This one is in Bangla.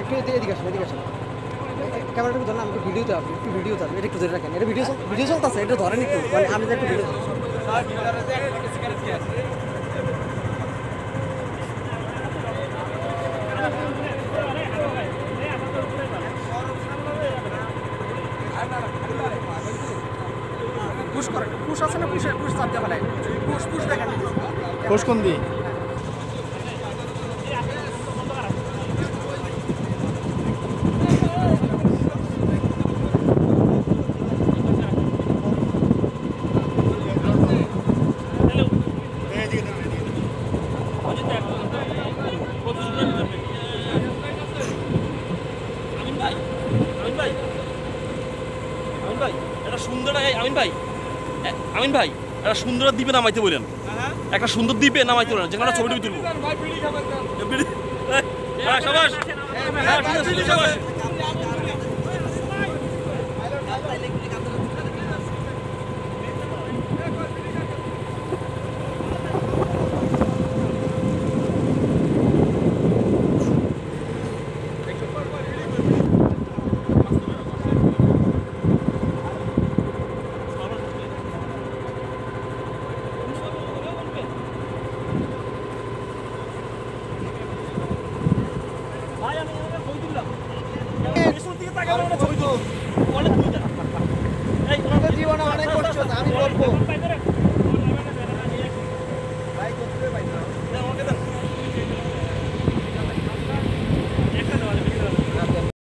একটু এদিকে আসুন, এদিকে আসুন। ক্যামেরাটা ধরেন, আমাকে ভিডিওতে আসবে, একটু ভিডিওতে আসবে, এটা একটু ধরে রাখেন। এটা ভিডিও চলতেছে, এটা ধরেন একটু, মানে আমি একটু ভিডিও পুশ করে, পুশ আছে না, পুশ চাপতে পারে, পুশ দেখেন, পুশ কোন দিয়ে আমিন ভাই একটা সুন্দর দ্বীপে নামাইতে বলেন, একটা সুন্দর দ্বীপে নামাইতে বলেন, যেখানে ছবি তুলবো। ভাই আমি ছবি তুললাম, ছবি তুল।